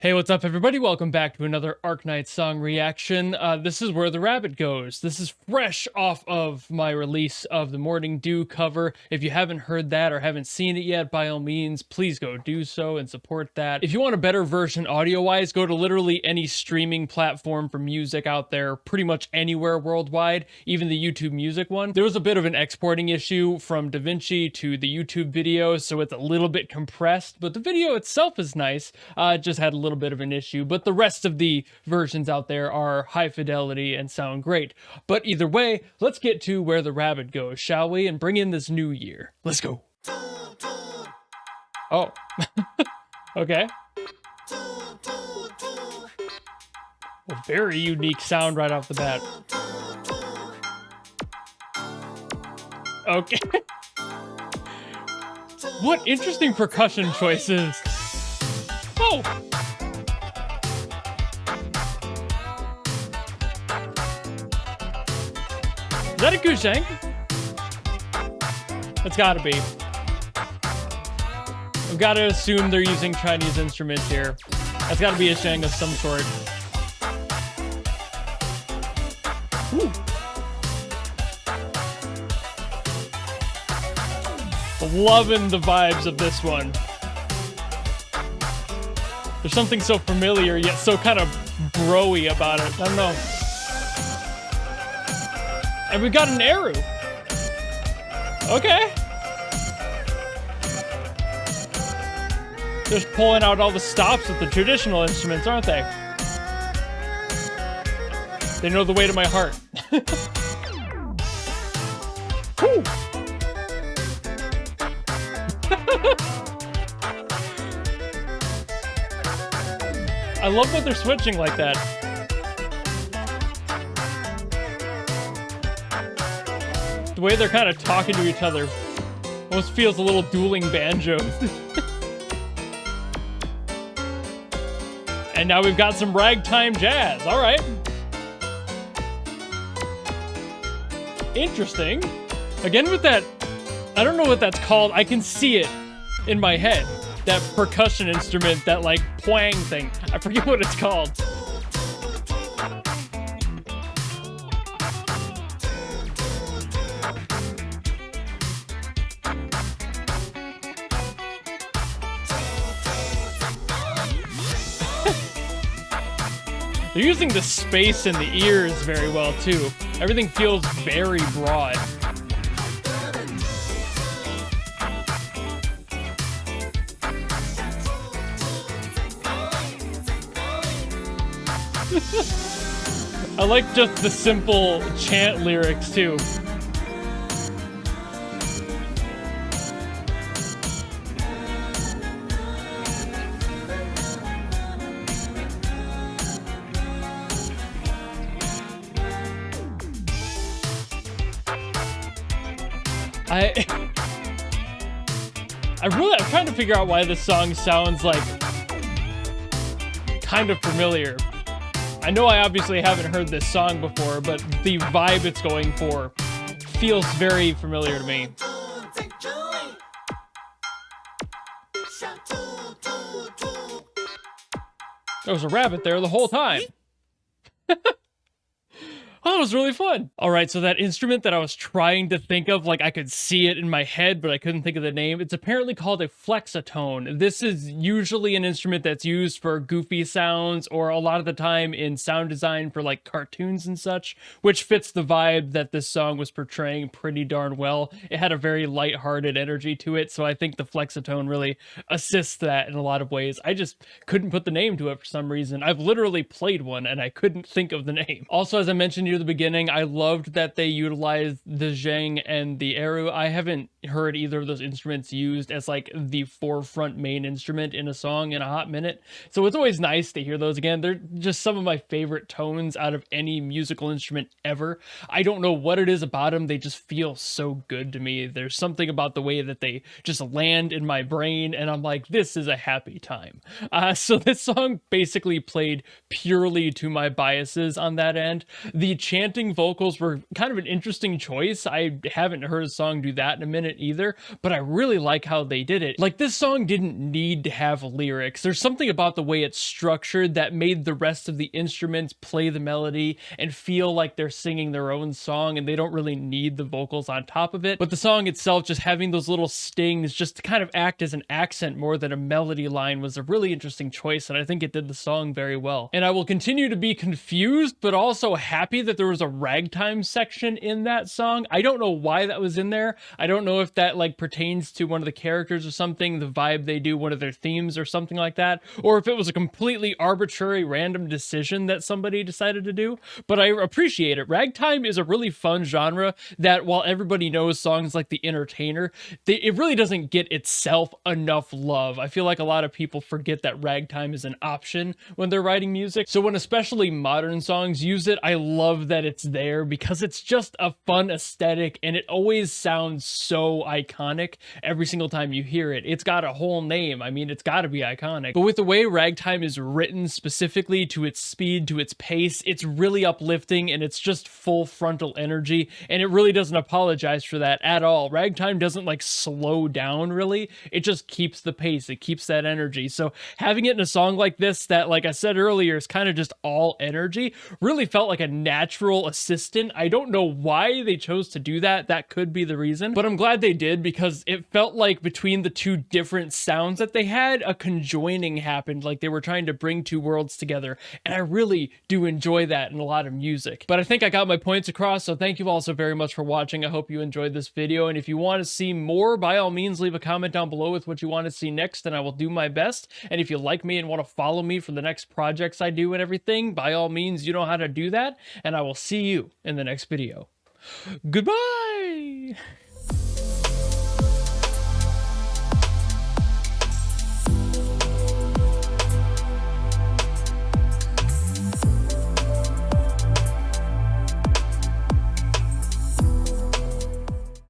Hey, what's up, everybody? Welcome back to another Arknights song reaction. This is Where the Rabbit Goes. This is fresh off of my release of the Morning Dew cover. If you haven't heard that or haven't seen it yet, by all means, please go do so and support that. If you want a better version audio-wise, go to literally any streaming platform for music out there, pretty much anywhere worldwide, even the YouTube Music one. There was a bit of an exporting issue from DaVinci to the YouTube video, so it's a little bit compressed, but the video itself is nice. It just had a little bit of an issue, but the rest of the versions out there are high fidelity and sound great. But either way, let's get to Where the Rabbit Goes, shall we? And bring in this new year. Let's go. Oh. Okay. A very unique sound right off the bat. Okay. What interesting percussion choices. Oh! Is that a guzheng? It's gotta be. I've gotta assume they're using Chinese instruments here. That's gotta be a zheng of some sort. Ooh. Loving the vibes of this one. There's something so familiar yet so kind of bro-y about it. I don't know. And we've got an eru. Okay. Just pulling out all the stops with the traditional instruments, aren't they? They know the way to my heart. Whew. I love that they're switching like that. The way they're kind of talking to each other almost feels a little dueling banjos. And now we've got some ragtime jazz. All right. Interesting. Again with that, I don't know what that's called. I can see it in my head. That percussion instrument, that like pwang thing. I forget what it's called. They're using the space in the ears very well too. Everything feels very broad. I like just the simple chant lyrics too. I'm trying to figure out why this song sounds like kind of familiar. I know I obviously haven't heard this song before, but the vibe it's going for feels very familiar to me. There was a rabbit there the whole time. Oh, it was really fun. All right, so that instrument that I was trying to think of, like I could see it in my head, but I couldn't think of the name. It's apparently called a flexatone. This is usually an instrument that's used for goofy sounds or a lot of the time in sound design for like cartoons and such, which fits the vibe that this song was portraying pretty darn well. It had a very lighthearted energy to it, so I think the flexatone really assists that in a lot of ways. I just couldn't put the name to it for some reason. I've literally played one and I couldn't think of the name. Also, as I mentioned near the beginning, I loved that they utilized the zheng and the eru. I haven't heard either of those instruments used as like the forefront main instrument in a song in a hot minute, so it's always nice to hear those again. They're just some of my favorite tones out of any musical instrument ever. I don't know what it is about them, they just feel so good to me. There's something about the way that they just land in my brain and I'm like, this is a happy time. So this song basically played purely to my biases on that end. The chanting vocals were kind of an interesting choice. I haven't heard a song do that in a minute either, but I really like how they did it. Like, this song didn't need to have lyrics. There's something about the way it's structured that made the rest of the instruments play the melody and feel like they're singing their own song, and they don't really need the vocals on top of it. But the song itself, just having those little stings just to kind of act as an accent more than a melody line, was a really interesting choice, and I think it did the song very well. And I will continue to be confused, but also happy that there was a ragtime section in that song. I don't know why that was in there. I don't know if that like pertains to one of the characters or something, the vibe they do, one of their themes or something like that, or if it was a completely arbitrary random decision that somebody decided to do, but I appreciate it. Ragtime is a really fun genre that, while everybody knows songs like The Entertainer, it really doesn't get itself enough love. I feel like a lot of people forget that ragtime is an option when they're writing music. So when especially modern songs use it, I love that it's there because it's just a fun aesthetic and it always sounds so iconic every single time you hear it. It's got a whole name. I mean, it's got to be iconic. But with the way ragtime is written specifically to its speed, to its pace, it's really uplifting and it's just full frontal energy, and it really doesn't apologize for that at all. Ragtime doesn't like slow down really. It just keeps the pace. It keeps that energy. So having it in a song like this that, like I said earlier, is kind of just all energy, really felt like a natural assistant. I don't know why they chose to do that. That could be the reason, but I'm glad they did because it felt like between the two different sounds that they had, a conjoining happened, like they were trying to bring two worlds together, and I really do enjoy that in a lot of music. But I think I got my points across, so thank you all so very much for watching. I hope you enjoyed this video, and if you want to see more, by all means leave a comment down below with what you want to see next, and I will do my best. And if you like me and want to follow me for the next projects I do and everything, by all means, you know how to do that, and I will see you in the next video. Goodbye!